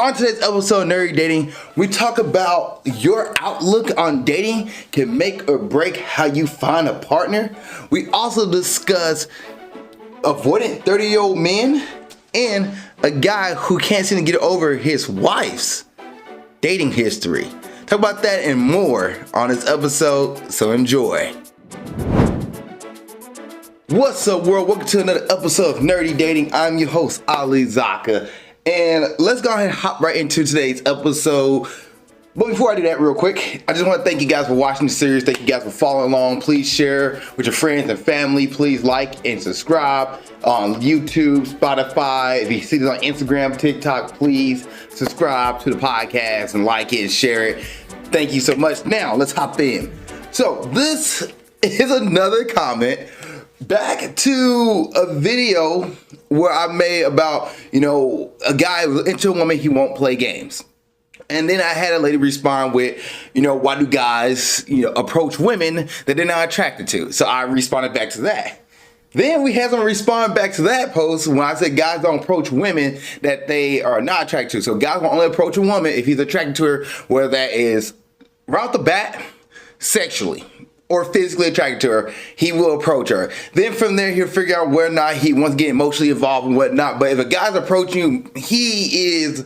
on today's episode of Nerdy Dating, we talk about your outlook on dating can make or break how you find a partner. We also discuss avoidant 30-year-old men and a guy who can't seem to get over his wife's dating history. Talk about that and more on this episode, so enjoy. What's up, world? Welcome to another episode of Nerdy Dating. I'm your host, Zakka. And let's go ahead and hop right into today's episode. But before I do that real quick, I just want to thank you guys for watching the series. Thank you guys for following along. Please share with your friends and family. Please like and subscribe on YouTube, Spotify. If you see this on Instagram, TikTok, please subscribe to the podcast and like it and share it. Thank you so much. Now, let's hop in. So this is another comment back to a video where I made about, a guy who's into a woman, he won't play games. And then I had a lady respond with, why do guys, approach women that they're not attracted to? So I responded back to that. Then we had someone respond back to that post when I said guys don't approach women that they are not attracted to. So guys will only approach a woman if he's attracted to her, whether that is right off the bat, sexually, or physically attracted to her, he will approach her. Then from there, he'll figure out whether or not he wants to get emotionally involved and whatnot. But if a guy's approaching you, he is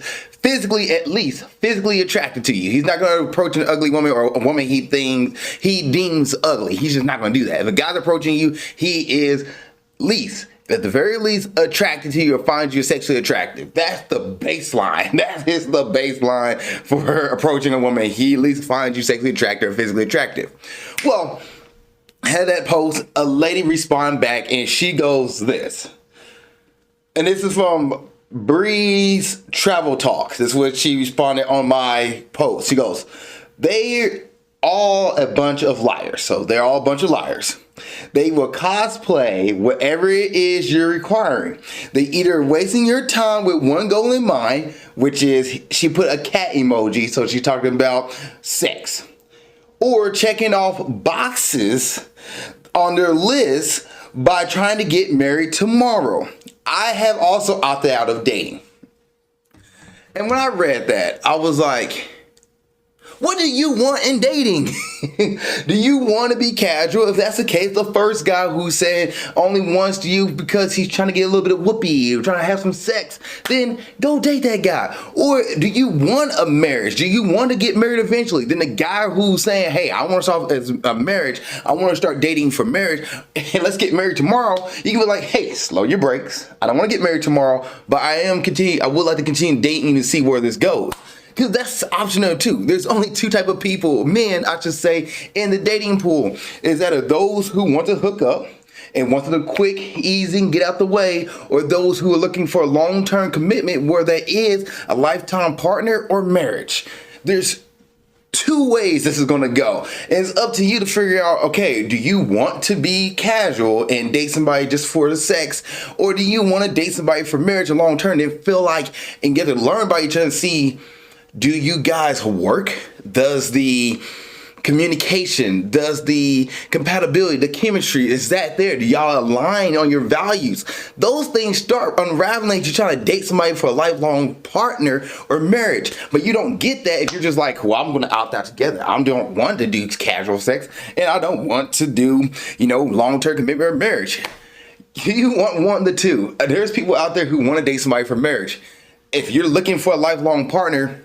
at least physically attracted to you. He's not going to approach an ugly woman or a woman he deems ugly. He's just not going to do that. If a guy's approaching you, he is at the very least attracted to you or finds you sexually attractive. That's the baseline. That is the baseline for approaching a woman. He at least finds you sexually attractive or physically attractive. Well, I had that post, a lady respond back, and she goes this. And this is from Bree's Travel Talks. This is what she responded on my post. She goes, they're all a bunch of liars. So they're all a bunch of liars. They will cosplay whatever it is you're requiring. They either wasting your time with one goal in mind, which is, she put a cat emoji, so she's talking about sex, or checking off boxes on their list by trying to get married tomorrow. I have also opted out of dating. And when I read that, I was like, what do you want in dating? Do you want to be casual? If that's the case, the first guy who's saying only wants you because he's trying to get a little bit of whoopee or trying to have some sex, then go date that guy. Or do you want a marriage? Do you want to get married eventually? Then the guy who's saying, hey, I want to start as a marriage, I want to start dating for marriage, and let's get married tomorrow. You can be like, hey, slow your brakes. I don't want to get married tomorrow, but I would like to continue dating to see where this goes. Because that's optional too. There's only two type of people, men, I should say, in the dating pool. Is that are those who want to hook up and want the quick, easy, and get out the way, or those who are looking for a long-term commitment where there is a lifetime partner or marriage. There's two ways this is going to go. And it's up to you to figure out, okay, do you want to be casual and date somebody just for the sex? Or do you want to date somebody for marriage and long-term and feel like and get to learn about each other and see, do you guys work? Does the communication, does the compatibility, the chemistry, is that there? Do y'all align on your values? Those things start unraveling if you're trying to date somebody for a lifelong partner or marriage. But you don't get that if you're just like, well, I'm going to opt out together. I don't want to do casual sex, and I don't want to do, long-term commitment or marriage. You want one of the two. There's people out there who want to date somebody for marriage. If you're looking for a lifelong partner,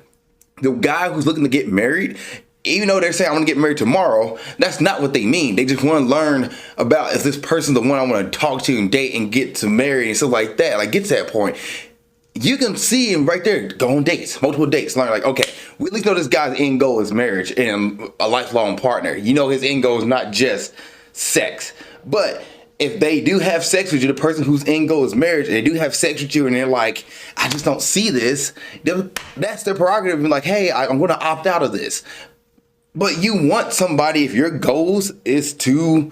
the guy who's looking to get married, even though they're saying I want to get married tomorrow, that's not what they mean. They just want to learn about, is this person the one I want to talk to and date and get to marry and stuff like that. Like, get to that point. You can see him right there, go on dates, multiple dates. Learn like, okay, we at least know this guy's end goal is marriage and a lifelong partner. His end goal is not just sex. But if they do have sex with you, the person whose end goal is marriage, and they do have sex with you, and they're like, I just don't see this, that's their prerogative. And like, hey, I'm going to opt out of this. But you want somebody, if your goals is to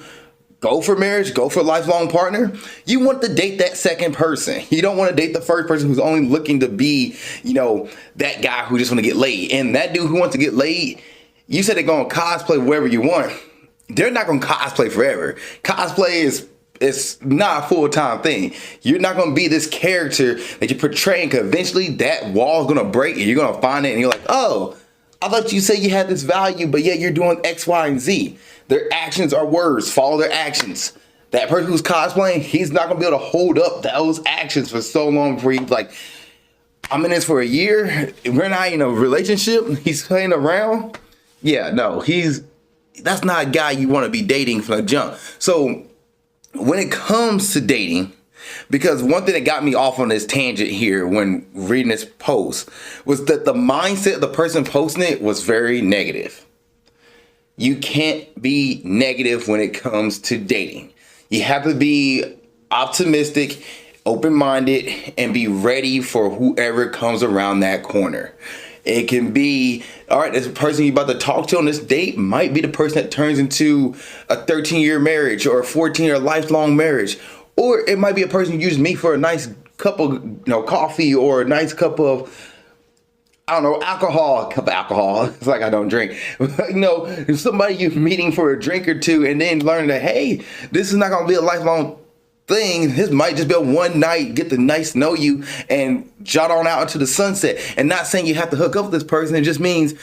go for marriage, go for a lifelong partner, you want to date that second person. You don't want to date the first person who's only looking to be, that guy who just want to get laid. And that dude who wants to get laid, you said they're going to cosplay wherever you want. They're not going to cosplay forever. Cosplay is It's not a full-time thing. You're not going to be this character that you're portraying, because eventually that wall is going to break and you're going to find it and you're like, oh, I thought you said you had this value, but yet you're doing X, Y, and Z. Their actions are words. Follow their actions. That person who's cosplaying, he's not going to be able to hold up those actions for so long before he's like, I'm in this for a year. We're not in a relationship. He's playing around. Yeah, no, that's not a guy you want to be dating from the jump. So when it comes to dating, because one thing that got me off on this tangent here when reading this post was that the mindset of the person posting it was very negative. You can't be negative when it comes to dating. You have to be optimistic, open-minded, and be ready for whoever comes around that corner. It can be, all right, this person you're about to talk to on this date might be the person that turns into a 13-year marriage or a 14-year lifelong marriage. Or it might be a person you just meet for a nice cup of coffee or a nice cup of, I don't know, alcohol. A cup of alcohol. It's like I don't drink. Somebody you're meeting for a drink or two and then learn that, hey, this is not going to be a lifelong thing. This might just be a one night, get to nice know you and jot on out into the sunset. And not saying you have to hook up with this person. It just means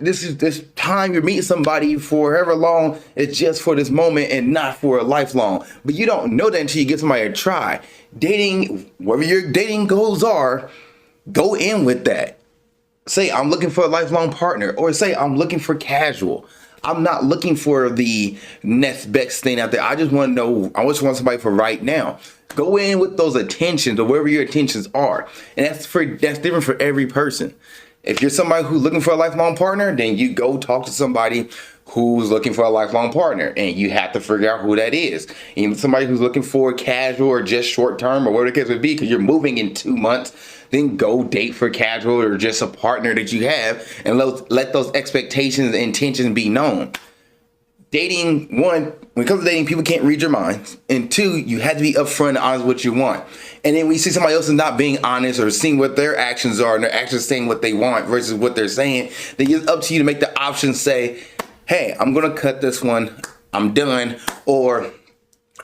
this time you're meeting somebody for however long, it's just for this moment and not for a lifelong. But you don't know that until you get somebody to try. Dating, whatever your dating goals are, go in with that. Say, I'm looking for a lifelong partner, or say, I'm looking for casual. I'm not looking for the next best thing out there. I just want to know, I just want somebody for right now. Go in with those intentions or wherever your intentions are. And that's different for every person. If you're somebody who's looking for a lifelong partner, then you go talk to somebody who's looking for a lifelong partner, and you have to figure out who that is. And somebody who's looking for casual or just short term or whatever the case would be, because you're moving in 2 months, then go date for casual or just a partner that you have, and let those expectations and intentions be known. Dating, one, when it comes to dating, people can't read your minds. And two, you have to be upfront and honest with what you want. And then when you see somebody else is not being honest or seeing what their actions are and their actions saying what they want versus what they're saying, then it's up to you to make the option say, hey, I'm going to cut this one. I'm done. Or,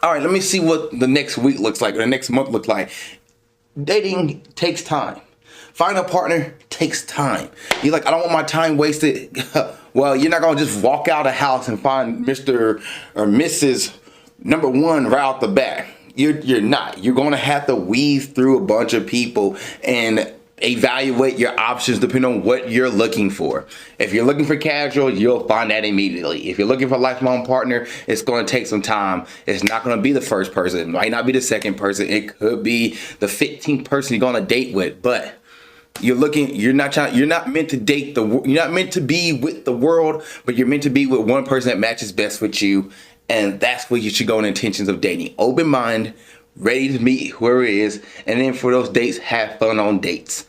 all right, let me see what the next week looks like or the next month looks like. Dating takes time. Finding a partner takes time. You're like, I don't want my time wasted. Well, you're not going to just walk out of the house and find Mr. or Mrs. number one right out the bat. You're not. You're going to have to weave through a bunch of people and evaluate your options depending on what you're looking for. If you're looking for casual, you'll find that immediately. If you're looking for a lifelong partner, it's going to take some time. It's not going to be the first person. It might not be the second person. It could be the 15th person you're going to date with. But you're not meant to date you're not meant to be with the world, but you're meant to be with one person that matches best with you. And that's where you should go in intentions of dating. Open mind, ready to meet whoever it is, and then for those dates, have fun on dates.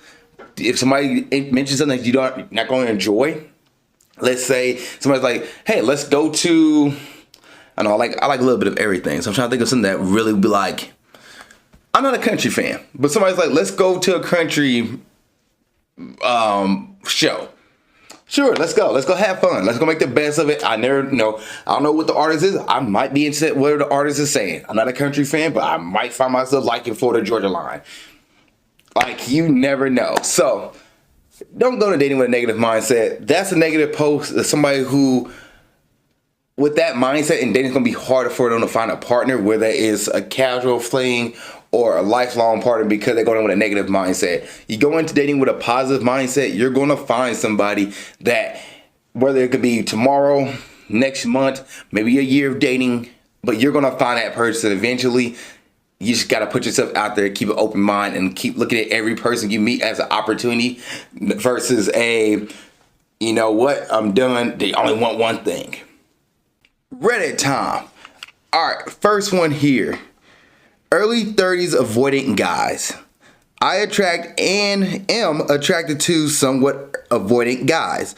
If somebody mentions something that you're not going to enjoy, let's say somebody's like, hey, let's go to, I like a little bit of everything. So I'm trying to think of something that really would be like, I'm not a country fan, but somebody's like, let's go to a country show. Sure, let's go. Let's go have fun. Let's go make the best of it. I don't know what the artist is. I might be into whatever the artist is saying. I'm not a country fan, but I might find myself liking Florida Georgia Line. Like, you never know. So, don't go to dating with a negative mindset. That's a negative post. There's somebody who, with that mindset, and dating's going to be harder for them to find a partner, whether it's a casual fling or a lifelong partner, because they're going in with a negative mindset. You go into dating with a positive mindset, you're going to find somebody that, whether it could be tomorrow, next month, maybe a year of dating, but you're going to find that person eventually. You just got to put yourself out there, keep an open mind, and keep looking at every person you meet as an opportunity versus you know what, I'm done. They only want one thing. Reddit time. All right, first one here. Early 30s avoidant guys. I attract and am attracted to somewhat avoidant guys.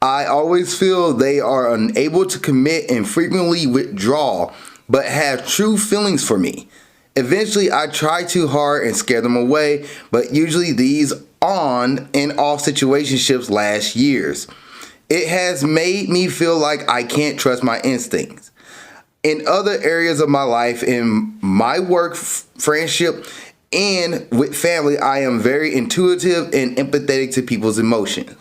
I always feel they are unable to commit and frequently withdraw, but have true feelings for me. Eventually, I try too hard and scare them away, but usually these on and off situationships last years. It has made me feel like I can't trust my instincts. In other areas of my life, in my work, friendship, and with family, I am very intuitive and empathetic to people's emotions.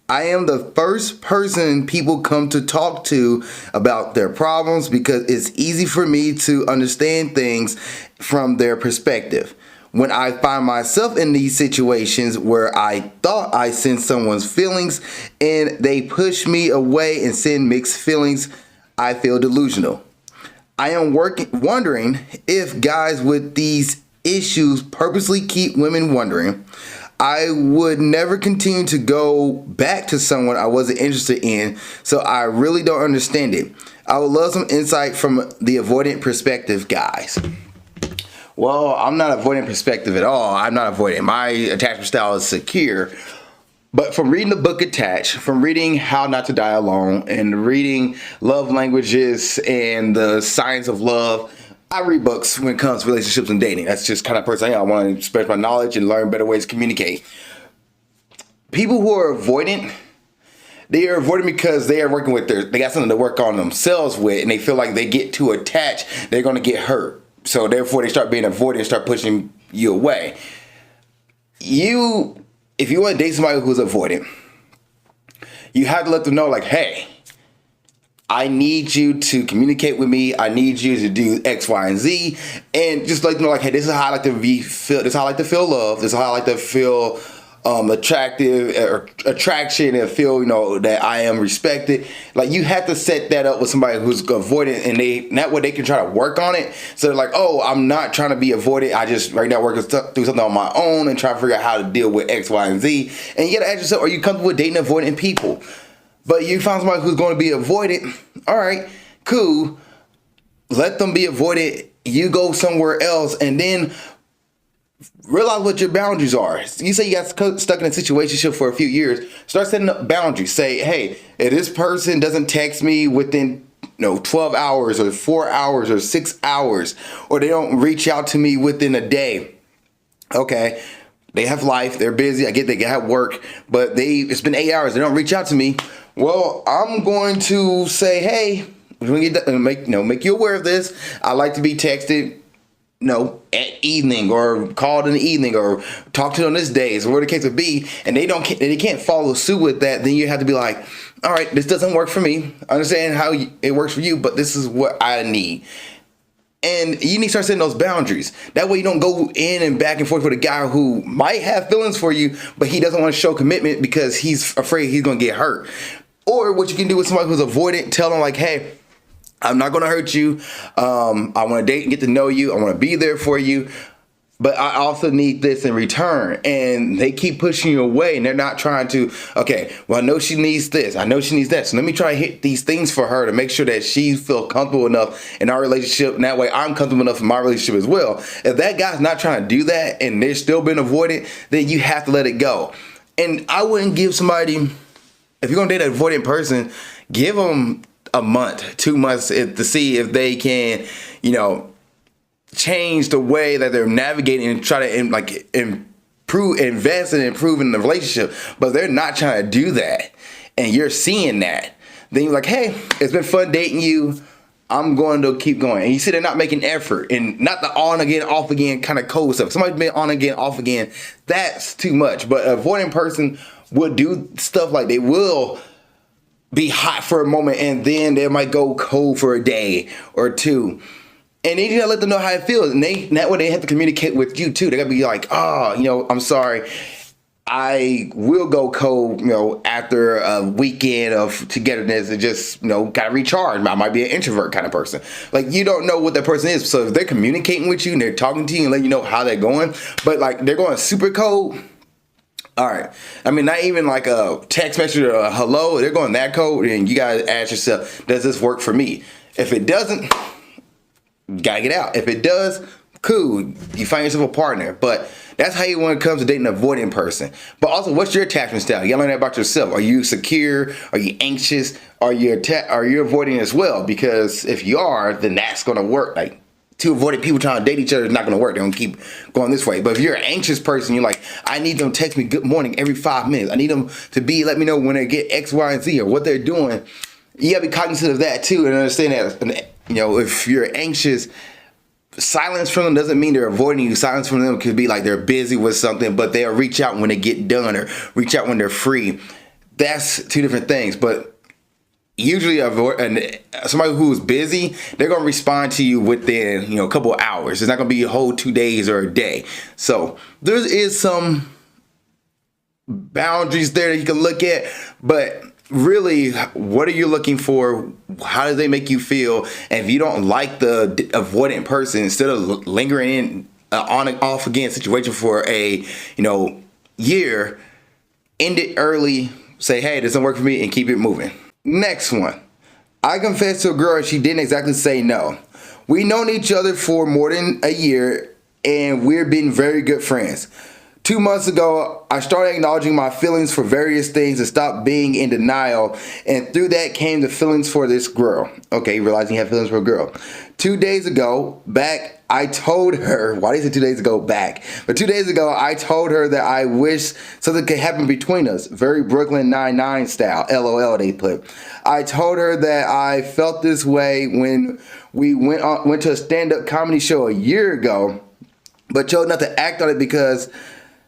I am the first person people come to talk to about their problems because it's easy for me to understand things from their perspective. When I find myself in these situations where I thought I sensed someone's feelings and they push me away and send mixed feelings, I feel delusional. I am wondering if guys with these issues purposely keep women wondering. I would never continue to go back to someone I wasn't interested in, so I really don't understand it. I would love some insight from the avoidant perspective, guys. Well, I'm not avoidant perspective at all. I'm not avoidant. My attachment style is secure. But from reading the book Attached, from reading How Not to Die Alone, and reading Love Languages and the Science of Love, I read books when it comes to relationships and dating. That's just kind of person I am. I want to spread my knowledge and learn better ways to communicate. People who are avoidant, they are avoidant because they are working with they got something to work on themselves with, and they feel like they get too attached, they're going to get hurt. So therefore they start being avoidant and start pushing you away. If you want to date somebody who's avoidant, you have to let them know, like, hey, I need you to communicate with me. I need you to do X, Y, and Z. And just let them know, like, hey, this is how I like to feel. This is how I like to feel love. This is how I like to feel attractive or attraction and feel, that I am respected. Like, you have to set that up with somebody who's avoidant, and that way they can try to work on it. So they're like, oh, I'm not trying to be avoidant. I just right now working through something on my own and try to figure out how to deal with X, Y, and Z. And you gotta ask yourself, are you comfortable with dating avoidant people? But you found somebody who's going to be avoidant. All right, cool. Let them be avoidant. You go somewhere else, and then realize what your boundaries are. You say you got stuck in a situation for a few years. Start setting up boundaries. Say, hey, if this person doesn't text me within 12 hours or 4 hours or 6 hours, or they don't reach out to me within a day, okay, they have life, they're busy, I get they have work, but it's been 8 hours, they don't reach out to me. Well, I'm going to say, hey, make you aware of this. I like to be texted at evening, or called in the evening, or talk to them this day, or whatever the case would be, and they can't follow suit with that, then you have to be like, all right, this doesn't work for me. I understand how it works for you, but this is what I need. And you need to start setting those boundaries. That way you don't go in and back and forth with a guy who might have feelings for you, but he doesn't want to show commitment because he's afraid he's going to get hurt. Or what you can do with somebody who's avoidant, tell them like, hey, I'm not going to hurt you. I want to date and get to know you. I want to be there for you. But I also need this in return. And they keep pushing you away, and they're not trying to, okay, well, I know she needs this. I know she needs that. So let me try to hit these things for her to make sure that she feels comfortable enough in our relationship. And that way I'm comfortable enough in my relationship as well. If that guy's not trying to do that and they're still being avoidant, then you have to let it go. And I wouldn't give somebody, if you're going to date an avoidant person, give them a month, 2 months to see if they can, change the way that they're navigating and try to invest and improve in the relationship. But they're not trying to do that, and you're seeing that. Then you're like, hey, it's been fun dating you. I'm going to keep going. And you see they're not making effort, and not the on again, off again kind of cold stuff. Somebody's been on again, off again. That's too much. But an avoidant person would do stuff like they will be hot for a moment, and then they might go cold for a day or two. And then you gotta let them know how it feels. And that way they have to communicate with you too. They gotta be like, oh, I'm sorry. I will go cold, after a weekend of togetherness and just, gotta recharge. I might be an introvert kind of person. Like, you don't know what that person is. So if they're communicating with you and they're talking to you and letting you know how they're going, but like they're going super cold, all right. I mean, not even like a text message or a hello. They're going that cold, and you gotta ask yourself, does this work for me? If it doesn't, gotta get out. If it does, cool, you find yourself a partner. But that's how you want to come to dating an avoidant person. But also, what's your attachment style? You gotta learn that about yourself. Are you secure? Are you anxious? Are you avoiding as well? Because if you are, then that's gonna work. Like, two avoidant people trying to date each other is not gonna work. They're gonna keep going this way. But if you're an anxious person, you're like, I need them to text me good morning every 5 minutes. I need them to let me know when they get X, Y, and Z or what they're doing. You gotta be cognizant of that too, and understand that if you're anxious, silence from them doesn't mean they're avoiding you. Silence from them could be like they're busy with something, but they'll reach out when they get done or reach out when they're free. That's two different things. But usually somebody who's busy, they're going to respond to you within, a couple of hours. It's not going to be a whole 2 days or a day. So there is some boundaries there that you can look at, but really, what are you looking for? How do they make you feel? And if you don't like the avoidant person, instead of lingering in on and off again situation for a year, end it early. Say, hey, this doesn't work for me, and keep it moving. Next one. I confessed to a girl and she didn't exactly say no. We known each other for more than a year and we're been very good friends. 2 months ago, I started acknowledging my feelings for various things and stopped being in denial. And through that came the feelings for this girl. Okay, realizing you have feelings for a girl. 2 days ago, I told her, why did I say 2 days ago back? But 2 days ago, I told her that I wish something could happen between us. Very Brooklyn Nine-Nine style, LOL they put. I told her that I felt this way when we went to a stand-up comedy show a year ago, but chose not to act on it because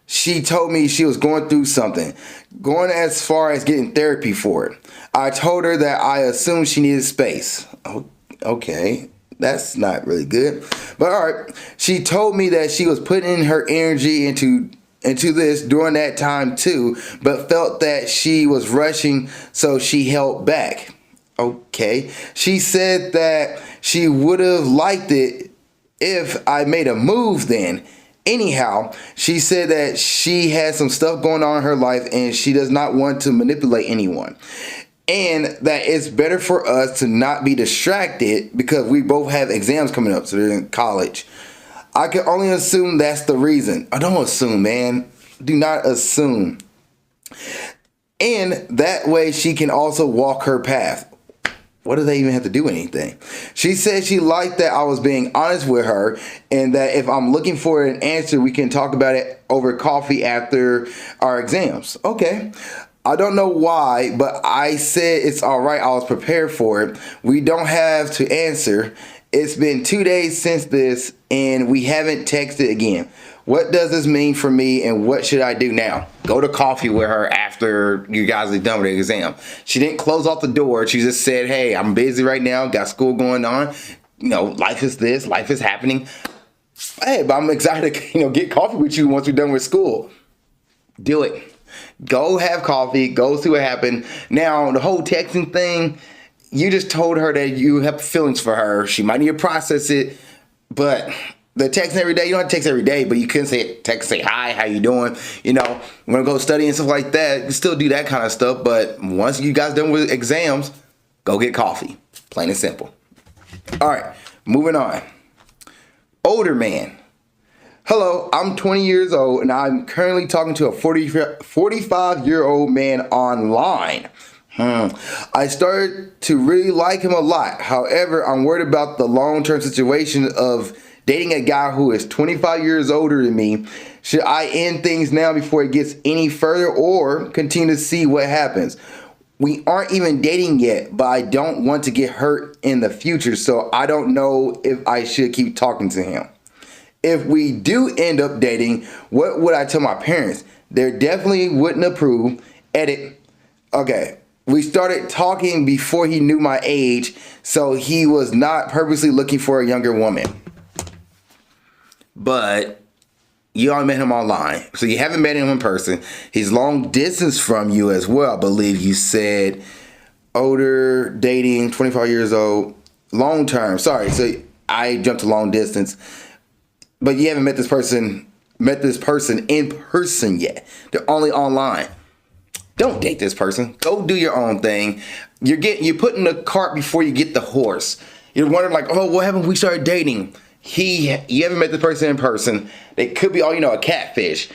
she told me she was going through something, going as far as getting therapy for it. I told her that I assumed she needed space. Oh, okay, that's not really good. But all right, she told me that she was putting her energy into this during that time too, but felt that she was rushing, so she held back. Okay, she said that she would have liked it if I made a move then. Anyhow, she said that she has some stuff going on in her life and she does not want to manipulate anyone. And that it's better for us to not be distracted because we both have exams coming up, so they're in college. I can only assume that's the reason. I don't assume, man. Do not assume. And that way she can also walk her path. What do they even have to do anything? She said she liked that I was being honest with her and that if I'm looking for an answer, we can talk about it over coffee after our exams. Okay. I don't know why, but I said it's all right. I was prepared for it. We don't have to answer. It's been 2 days since this and we haven't texted again. What does this mean for me and what should I do now? Go to coffee with her after you guys are done with the exam. She didn't close off the door. She just said, hey, I'm busy right now. Got school going on. Life is this. Life is happening. Hey, but I'm excited to get coffee with you once we're done with school. Do it. Go have coffee. Go see what happened. Now, the whole texting thing, you just told her that you have feelings for her. She might need to process it, but the texting every day, you don't have to text every day, but you can say hi, how you doing? You want to go study and stuff like that. You still do that kind of stuff, but once you guys done with exams, go get coffee. Plain and simple. All right, moving on. Older man. Hello, I'm 20 years old and I'm currently talking to a 45-year-old man online. I started to really like him a lot. However, I'm worried about the long-term situation of dating a guy who is 25 years older than me. Should I end things now before it gets any further or continue to see what happens? We aren't even dating yet, but I don't want to get hurt in the future, so I don't know if I should keep talking to him. If we do end up dating, what would I tell my parents? They definitely wouldn't approve. Edit. Okay. We started talking before he knew my age, so he was not purposely looking for a younger woman. But you only met him online, so you haven't met him in person. He's long distance from you as well, I believe you said. Older, dating, 25 years old, long term. Sorry, so I jumped to long distance. But you haven't met this person in person yet. They're only online. Don't date this person. Go do your own thing. You're putting the cart before you get the horse. You're wondering like, oh, what happened when we started dating? You haven't met this person in person. They could be a catfish.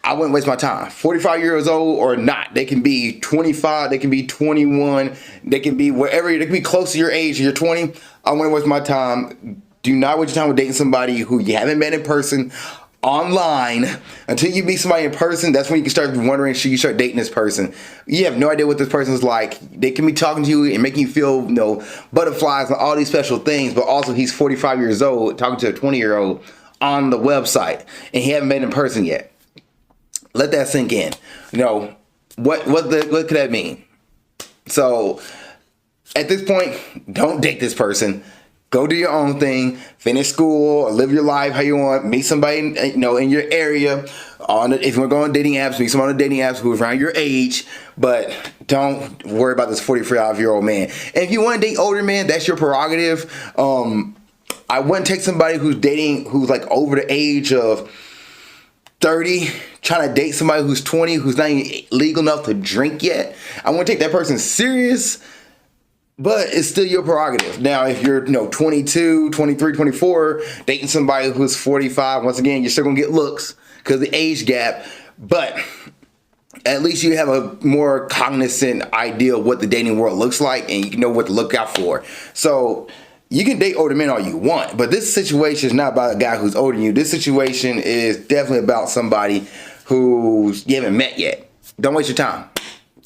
I wouldn't waste my time. 45 years old or not. They can be 25. They can be 21. They can be wherever. They can be close to your age. You're 20. I wouldn't waste my time. Do not waste your time with dating somebody who you haven't met in person. online until you meet somebody in person. That's when you can start wondering, should you start dating this person? You have no idea what this person's like. They can be talking to you and making you feel, butterflies and all these special things, but also he's 45 years old talking to a 20-year-old on the website, and he haven't met in person yet. Let that sink in. What could that mean? So at this point, don't date this person. Go do your own thing, finish school, or live your life how you want. Meet somebody, in your area. If you want to go on dating apps, meet someone on dating apps who's around your age. But don't worry about this 45-year-old man. And if you want to date older men, that's your prerogative. I wouldn't take somebody who's like over the age of 30, trying to date somebody who's 20, who's not even legal enough to drink yet. I wouldn't take that person serious. But it's still your prerogative. Now, if you're, 22, 23, 24, dating somebody who's 45, once again, you're still going to get looks because of the age gap. But at least you have a more cognizant idea of what the dating world looks like, and you know what to look out for. So you can date older men all you want, but this situation is not about a guy who's older than you. This situation is definitely about somebody who you haven't met yet. Don't waste your time.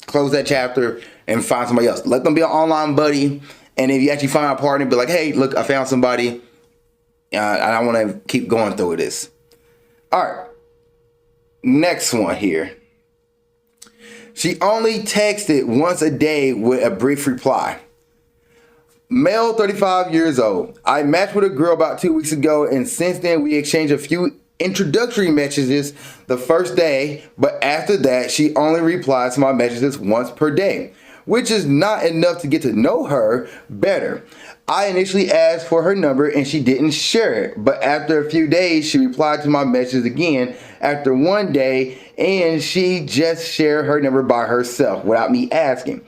Close that chapter and find somebody else. Let them be an online buddy. And if you actually find a partner, be like, hey, look, I found somebody. And I want to keep going through this. All right. Next one here. She only texted once a day with a brief reply. Male, 35 years old. I matched with a girl about 2 weeks ago, and since then we exchanged a few introductory messages the first day, but after that she only replies to my messages once per day, which is not enough to get to know her better. I initially asked for her number and she didn't share it, but after a few days she replied to my messages again after one day, and she just shared her number by herself without me asking.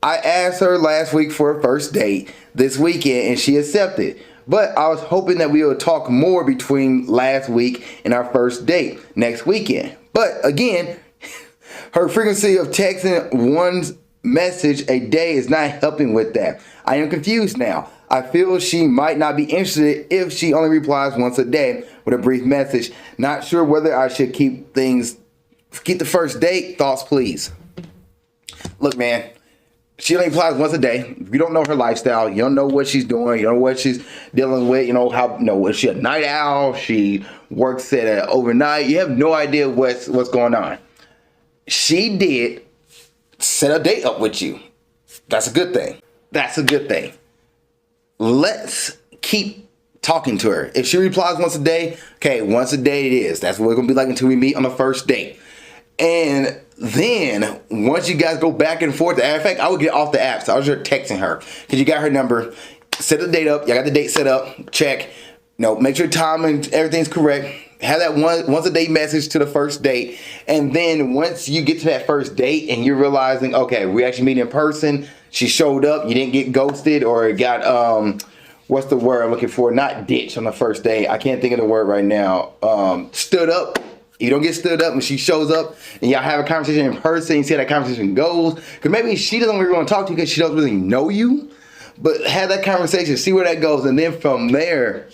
I asked her last week for a first date this weekend and she accepted. But I was hoping that we would talk more between last week and our first date next weekend. But again, her frequency of texting one message a day is not helping with that. I am confused now. I feel she might not be interested if she only replies once a day with a brief message. Not sure whether I should keep the first date. Thoughts, please. Look, man. She only replies once a day. You don't know her lifestyle. You don't know what she's doing. You don't know what she's dealing with. Is she a night owl? She works at overnight. You have no idea what's going on. She did set a date up with you. That's a good thing. That's a good thing. Let's keep talking to her. If she replies once a day, okay, once a day it is. That's what it's going to be like until we meet on the first date. And then once you guys go back and forth, in fact, I would get off the app. So I was just texting her because you got her number. Set the date up. You got the date set up. Check. Make sure time and everything's correct. Have that once a day message to the first date. And then once you get to that first date and you're realizing, okay, we actually meet in person. She showed up. You didn't get ghosted or got, what's the word I'm looking for? Not ditched on the first date. I can't think of the word right now. Stood up. You don't get stood up when she shows up and y'all have a conversation in person. You see how that conversation goes. Because maybe she doesn't really want to talk to you because she doesn't really know you. But have that conversation, see where that goes. And then from there,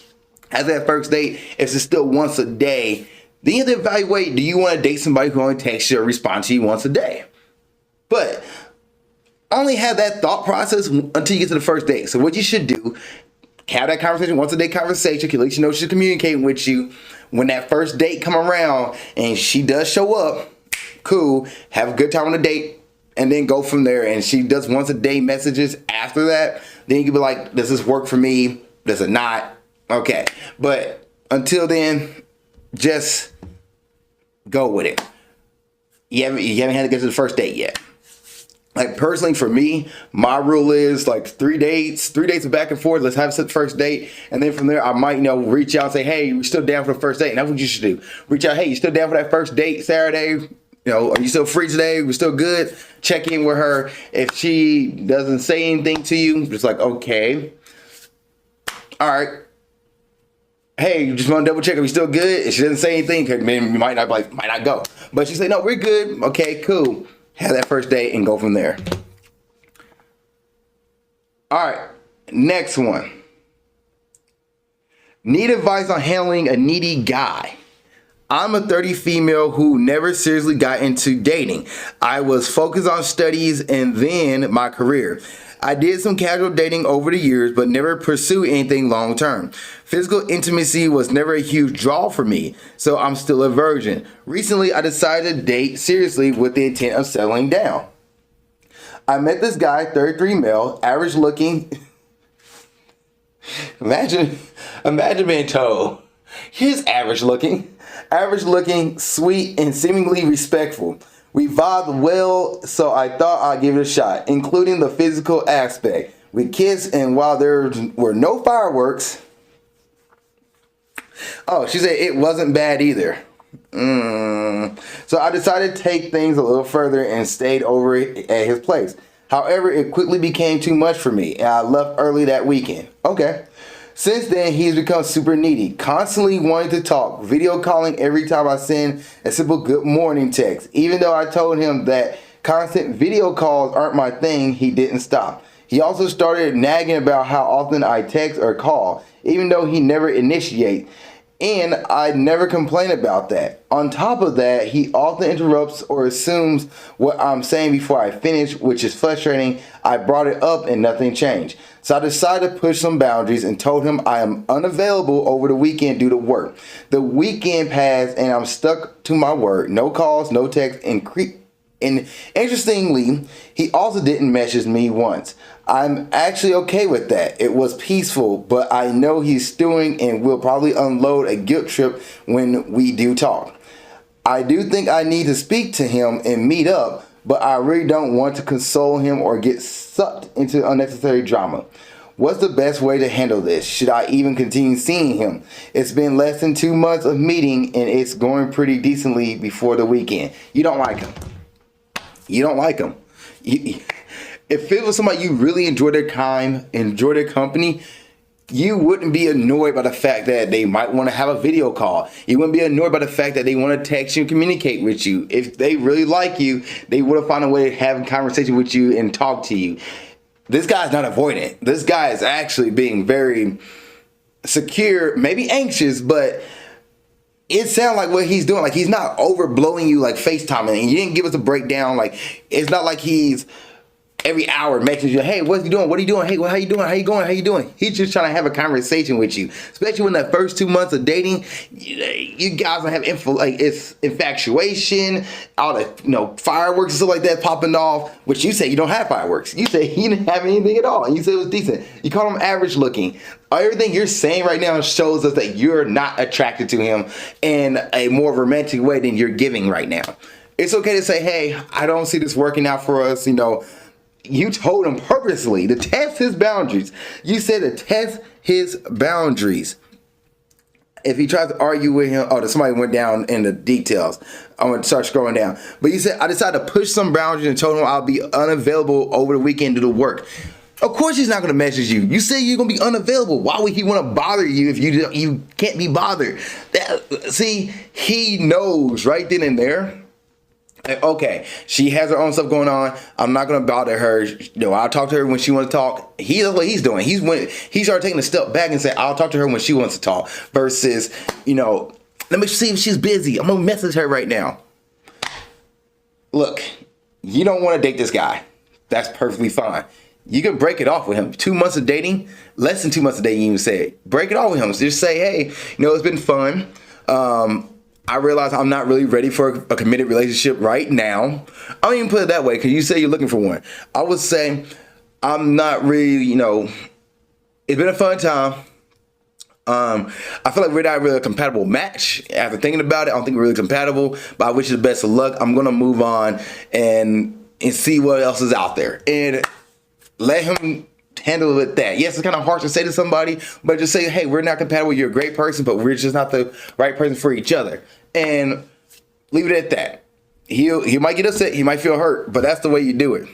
as that first date, if it's still once a day, then you have to evaluate, do you want to date somebody who only texts you or responds to you once a day? But only have that thought process until you get to the first date. So what you should do, have that conversation, once a day conversation, can let you know she's communicating with you. When that first date come around and she does show up, cool, have a good time on the date, and then go from there. And she does once a day messages after that, then you can be like, does this work for me? Does it not? Okay. But until then, just go with it. You haven't had to get to the first date yet. Like personally for me, my rule is like 3 dates of back and forth. Let's have a first date. And then from there, I might, reach out and say, hey, we're still down for the first date. And that's what you should do. Reach out, hey, you still down for that first date Saturday? Are you still free today? We're still good. Check in with her. If she doesn't say anything to you, just like, okay. All right. Hey, you just want to double check if we still good? If she doesn't say anything, because maybe we might not go. But she say, no, we're good. Okay, cool. Have that first date and go from there. All right, next one. Need advice on handling a needy guy. I'm a 30 female who never seriously got into dating. I was focused on studies and then my career. I did some casual dating over the years, but never pursued anything long term. Physical intimacy was never a huge draw for me, so I'm still a virgin. Recently, I decided to date seriously with the intent of settling down. I met this guy, 33 male, average looking. Imagine being told, he's average looking, sweet, and seemingly respectful. We vibed well, so I thought I'd give it a shot, including the physical aspect. We kissed, and while there were no fireworks, oh, she said it wasn't bad either. So I decided to take things a little further and stayed over at his place. However, it quickly became too much for me, and I left early that weekend. Okay. Since then, he's become super needy, constantly wanting to talk, video calling every time I send a simple good morning text. Even though I told him that constant video calls aren't my thing, he didn't stop. He also started nagging about how often I text or call, even though he never initiates. And I never complain about that. On top of that, he often interrupts or assumes what I'm saying before I finish, which is frustrating. I brought it up and nothing changed. So I decided to push some boundaries and told him I am unavailable over the weekend due to work. The weekend passed and I'm stuck to my word. No calls, no text, and interestingly, he also didn't message me once. I'm actually okay with that. It was peaceful, but I know he's stewing and will probably unload a guilt trip when we do talk. I do think I need to speak to him and meet up, but I really don't want to console him or get sucked into unnecessary drama. What's the best way to handle this? Should I even continue seeing him? It's been less than 2 months of meeting and it's going pretty decently before the weekend. You don't like him. You don't like him. If it was somebody you really enjoy their time, enjoy their company, you wouldn't be annoyed by the fact that they might want to have a video call. You wouldn't be annoyed by the fact that they want to text you and communicate with you. If they really like you, they would have found a way to have a conversation with you and talk to you. This guy's not avoidant. This guy is actually being very secure, maybe anxious, but it sounds like what he's doing. Like he's not overblowing you like FaceTiming. And you didn't give us a breakdown. Like it's not like he's every hour messaging you, hey, what are you doing? What are you doing? Hey, well, how you doing? How you going? How you doing? He's just trying to have a conversation with you. Especially when that first 2 months of dating, you guys don't have it's infatuation, all the fireworks and stuff like that popping off, which you say you don't have fireworks. You say he didn't have anything at all. And you say it was decent. You call him average looking. Everything you're saying right now shows us that you're not attracted to him in a more romantic way than you're giving right now. It's okay to say, hey, I don't see this working out for us, You told him purposely to test his boundaries. You said to test his boundaries. If he tries to argue with him, somebody went down in the details. I'm going to start scrolling down. But you said, I decided to push some boundaries and told him I'll be unavailable over the weekend to do work. Of course he's not going to message you. You say you're going to be unavailable. Why would he want to bother you if you can't be bothered? See, he knows right then and there. Okay, she has her own stuff going on. I'm not gonna bother her. I'll talk to her when she wants to talk. That's what he's doing. He started taking a step back and say, I'll talk to her when she wants to talk. Versus, let me see if she's busy. I'm gonna message her right now. Look, you don't want to date this guy. That's perfectly fine. You can break it off with him. 2 months of dating, less than 2 months of dating, you even say. Break it off with him. Just say, hey, it's been fun. I realize I'm not really ready for a committed relationship right now. I don't even put it that way because you say you're looking for one. I would say I'm not really, it's been a fun time. I feel like we're not really a compatible match. After thinking about it, I don't think we're really compatible, but I wish you the best of luck. I'm going to move on and see what else is out there. And let him handle it that. Yes, it's kind of harsh to say to somebody, but just say, hey, we're not compatible. You're a great person, but we're just not the right person for each other. And leave it at that. He might get upset. He might feel hurt, but that's the way you do it.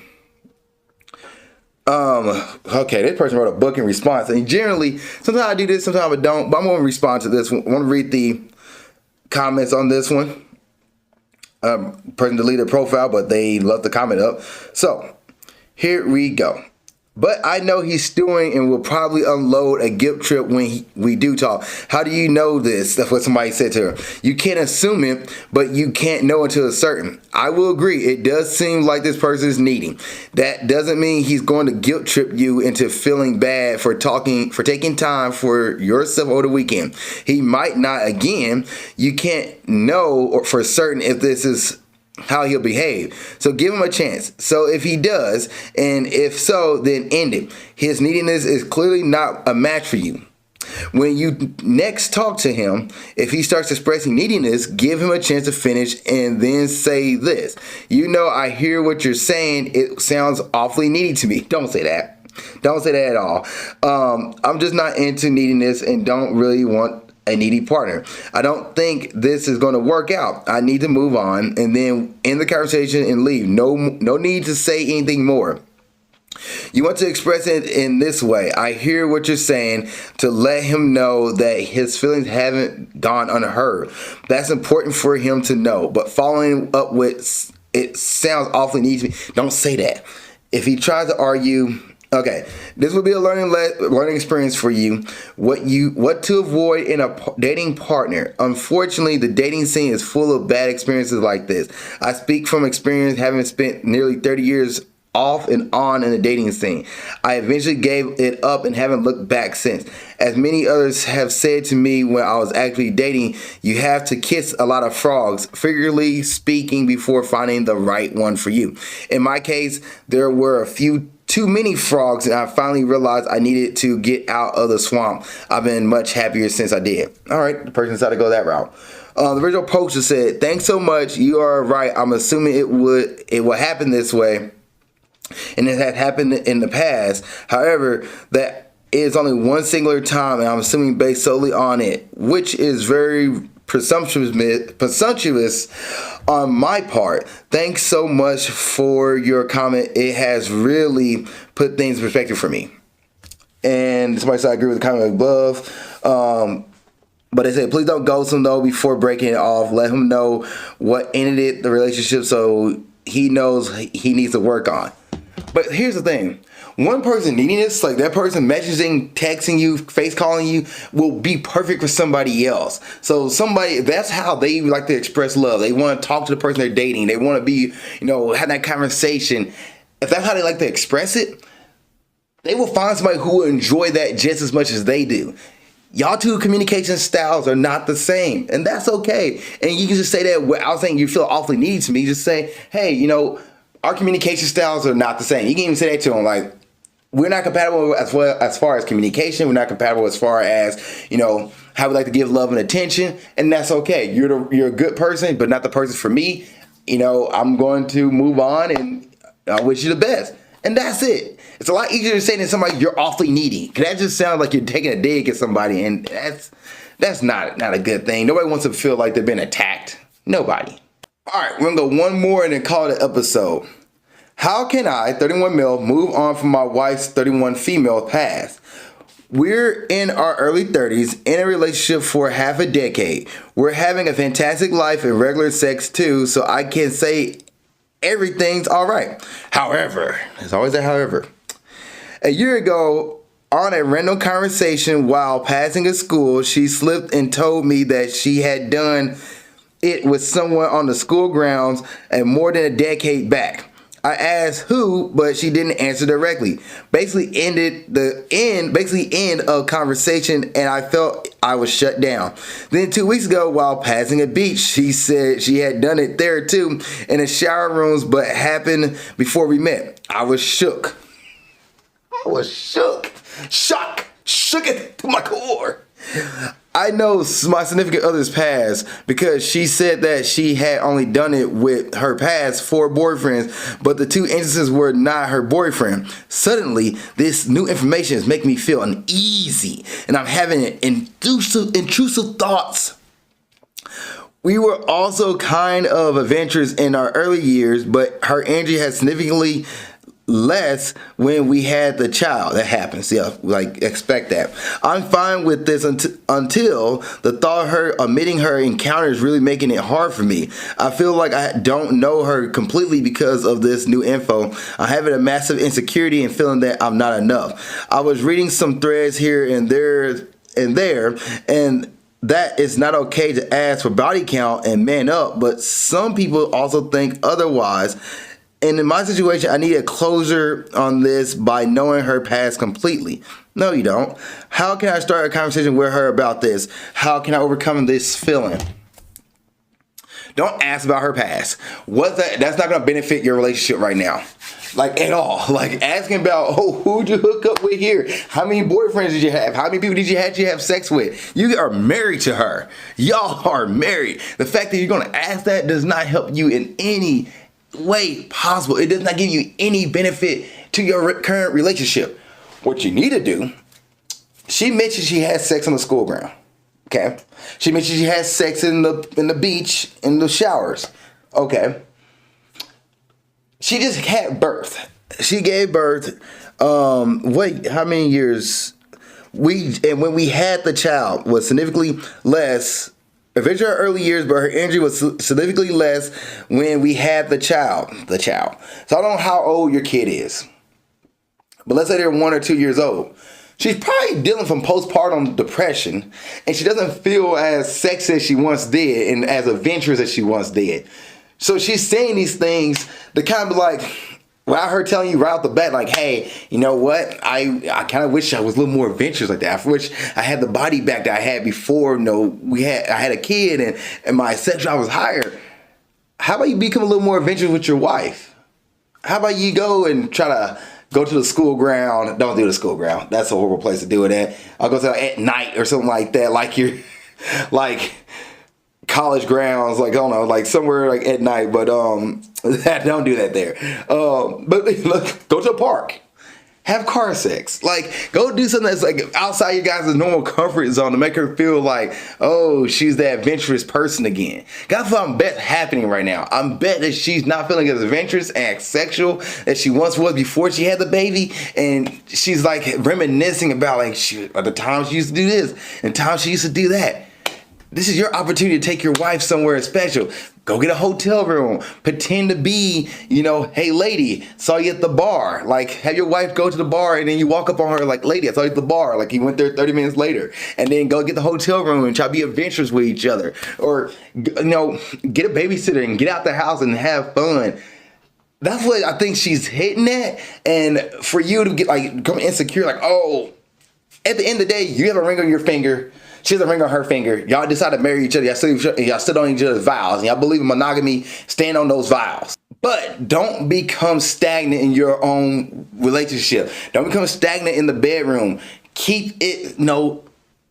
Okay, this person wrote a book in response. And generally, sometimes I do this, sometimes I don't, but I'm going to respond to this one. I want to read the comments on this one. Person deleted their profile, but they left the comment up. So, here we go. But I know he's stewing and will probably unload a guilt trip when we do talk. How do you know this? That's what somebody said to her. You can't assume it, but you can't know until it's certain. I will agree. It does seem like this person is needy. That doesn't mean he's going to guilt trip you into feeling bad for taking time for yourself over the weekend. He might not. Again, you can't know for certain if this is how he'll behave. So give him a chance. So if he does, and if so, then end it. His neediness is clearly not a match for you. When you next talk to him, if he starts expressing neediness, give him a chance to finish and then say this. I hear what you're saying. It sounds awfully needy to me. Don't say that. Don't say that at all. I'm just not into neediness and don't really want a needy partner. I don't think this is going to work out. I need to move on and then end the conversation and leave. No need to say anything more. You want to express it in this way. I hear what you're saying, to let him know that his feelings haven't gone unheard. That's important for him to know. But following up with, it sounds awfully needy to me. Don't say that. If he tries to argue, okay, this will be a learning experience for you. What to avoid in a dating partner. Unfortunately, the dating scene is full of bad experiences like this. I speak from experience, having spent nearly 30 years off and on in the dating scene. I eventually gave it up and haven't looked back since. As many others have said to me when I was actually dating, you have to kiss a lot of frogs, figuratively speaking, before finding the right one for you. In my case, there were a few too many frogs, and I finally realized I needed to get out of the swamp. I've been much happier since I did. All right, the person decided to go that route. The original poster said, "Thanks so much. You are right. I'm assuming it will happen this way, and it had happened in the past. However, that is only one singular time, and I'm assuming based solely on it, which is very presumptuous on my part. Thanks so much for your comment. It has really put things in perspective for me." And somebody said I agree with the comment above. But they said, please don't ghost him though before breaking it off. Let him know what ended the relationship so he knows he needs to work on. But here's the thing. One person needing this, like that person messaging, texting you, face calling you, will be perfect for somebody else. So that's how they like to express love. They want to talk to the person they're dating. They want to be, have that conversation. If that's how they like to express it, they will find somebody who will enjoy that just as much as they do. Y'all two communication styles are not the same, and that's okay. And you can just say that without saying you feel awfully needy to me. Just say, hey, our communication styles are not the same. You can even say that to them, like, we're not compatible as far as communication. We're not compatible as far as, how we like to give love and attention, and that's okay. You're a good person, but not the person for me. I'm going to move on, and I wish you the best. And that's it. It's a lot easier to say than somebody you're awfully needy. Cause that just sounds like you're taking a dig at somebody, and that's not a good thing. Nobody wants to feel like they've been attacked. Nobody. All right, we're gonna go one more and then call it an episode. How can I, 31 male, move on from my wife's 31 female past? We're in our early 30s, in a relationship for half a decade. We're having a fantastic life and regular sex too, so I can say everything's all right. However, there's always a however. A year ago, on a random conversation while passing a school, she slipped and told me that she had done it with someone on the school grounds and more than a decade back. I asked who, but she didn't answer directly. Basically end of conversation, and I felt I was shut down. Then 2 weeks ago, while passing a beach, she said she had done it there too, in the shower rooms, but happened before we met. I was shook. Shook it to my core. I know my significant other's past because she said that she had only done it with her past 4 boyfriends, but the 2 instances were not her boyfriend. Suddenly, this new information is making me feel uneasy, and I'm having intrusive thoughts. We were also kind of adventurous in our early years, but her energy has significantly less when we had the child. That happens. Yeah, like expect that. I'm fine with this until the thought of her omitting her encounter is really making it hard for me. I feel like I don't know her completely because of this new info. I'm having a massive insecurity and feeling that I'm not enough. I was reading some threads here and there, and that it's not okay to ask for body count and man up, but some people also think otherwise. And in my situation, I need a closure on this by knowing her past completely. No, you don't. How can I start a conversation with her about this? How can I overcome this feeling? Don't ask about her past. That's not going to benefit your relationship right now. Like at all. Like asking about, who'd you hook up with here? How many boyfriends did you have? How many people did you have sex with? You are married to her. Y'all are married. The fact that you're going to ask that does not help you in any way possible. It does not give you any benefit to your current relationship. What you need to do, she mentioned she had sex on the school ground. Okay. She mentioned she had sex in the beach, in the showers. Okay. She just had birth. She gave birth. Wait, how many years? When we had the child was significantly less. Eventually, her early years, but her injury was significantly less when we had the child. So I don't know how old your kid is, but let's say they're 1 or 2 years old. She's probably dealing from postpartum depression, and she doesn't feel as sexy as she once did and as adventurous as she once did. So she's saying these things that kind of be like, without her telling you right off the bat, like, hey, you know what? I kind of wish I was a little more adventurous like that. I wish I had the body back that I had before. I had a kid and my sexuality was higher. How about you become a little more adventurous with your wife? How about you go and try to go to the school ground? Don't do the school ground. That's a horrible place to do it at. I'll go to at night or something like that. Like you're like college grounds, like I don't know, like somewhere like at night, but don't do that there. But look, go to a park, have car sex, like go do something that's like outside your guys' normal comfort zone to make her feel like, oh, she's that adventurous person again. That's what I'm bet happening right now. I'm bet that she's not feeling as adventurous and sexual as she once was before she had the baby, and she's like reminiscing about like at the time she used to do this and the time she used to do that. This is your opportunity to take your wife somewhere special. Go get a hotel room. Pretend to be, hey, lady, saw you at the bar. Like, have your wife go to the bar and then you walk up on her like, lady, I saw you at the bar. Like, you went there 30 minutes later. And then go get the hotel room and try to be adventurous with each other. Or, get a babysitter and get out the house and have fun. That's what I think she's hitting at. And for you to get, become insecure, at the end of the day, you have a ring on your finger. She has a ring on her finger. Y'all decide to marry each other. Y'all stood on each other's vows. And y'all believe in monogamy. Stand on those vows. But don't become stagnant in your own relationship. Don't become stagnant in the bedroom. Keep it,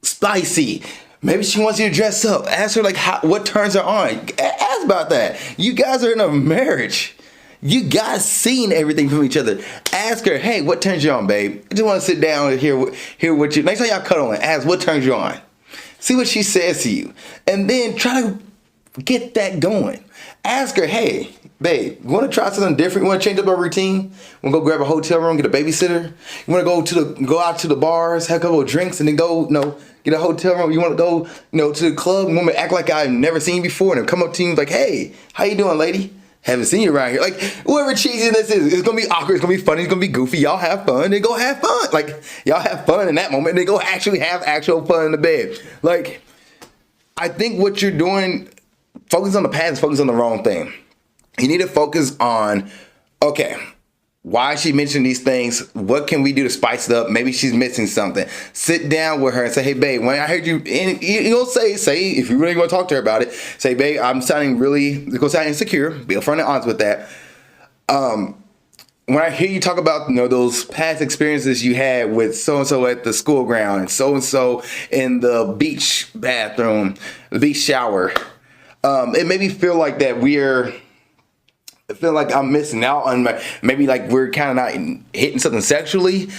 spicy. Maybe she wants you to dress up. Ask her, what turns her on. Ask about that. You guys are in a marriage. You guys seen everything from each other. Ask her, hey, what turns you on, babe? I just want to sit down and hear what you... Next time y'all cuddle and ask, what turns you on? See what she says to you. And then try to get that going. Ask her, hey, babe, you want to try something different? You want to change up our routine? Want to go grab a hotel room, get a babysitter? You want to go out to the bars, have a couple of drinks, and then go, get a hotel room? You want to go, to the club? You want me to act like I've never seen you before and come up to you like, hey, how you doing, lady? Haven't seen you around here. Like, whoever cheesy this is, it's going to be awkward. It's going to be funny. It's going to be goofy. Y'all have fun. Then go have fun. Like, y'all have fun in that moment. And then go actually have actual fun in the bed. Like, I think what you're doing, focus on the past, focus on the wrong thing. You need to focus on, okay, why she mentioned these things? What can we do to spice it up? Maybe she's missing something. Sit down with her and say, hey, babe, when I heard you, and you'll say, if you really want to talk to her about it, say, babe, I'm sounding insecure. Be upfront and honest with that. When I hear you talk about, those past experiences you had with so-and-so at the school ground and so-and-so in the beach bathroom, the beach shower, it made me feel like that I feel like I'm missing out on maybe we're kind of not hitting something sexually.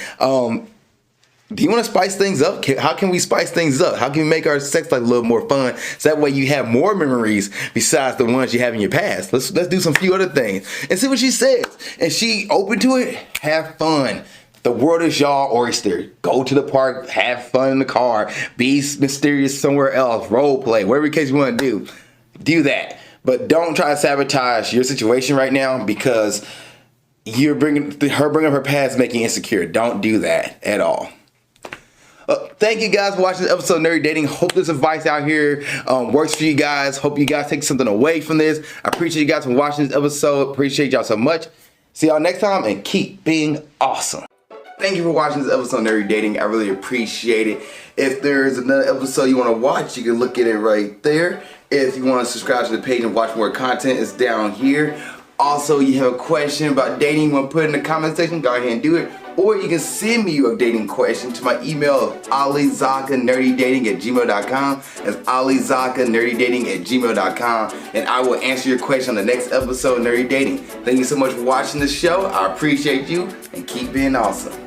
Do you want to spice things up? How can we spice things up? How can we make our sex life a little more fun? So that way you have more memories besides the ones you have in your past. Let's do some few other things and see what she says. And she open to it, have fun. The world is y'all oyster. Go to the park, have fun in the car, be mysterious somewhere else, role play, whatever case you want to do that. But don't try to sabotage your situation right now because you're bringing up her past, making you insecure. Don't do that at all. Thank you guys for watching this episode of Nerdy Dating. Hope this advice out here works for you guys. Hope you guys take something away from this. I appreciate you guys for watching this episode. Appreciate y'all so much. See y'all next time and keep being awesome. Thank you for watching this episode of Nerdy Dating. I really appreciate it. If there's another episode you want to watch, you can look at it right there. If you want to subscribe to the page and watch more content, it's down here. Also, you have a question about dating you want to put in the comment section, go ahead and do it. Or you can send me your dating question to my email of alizakkanerdydating@gmail.com. That's alizakkanerdydating@gmail.com. And I will answer your question on the next episode of Nerdy Dating. Thank you so much for watching this show. I appreciate you and keep being awesome.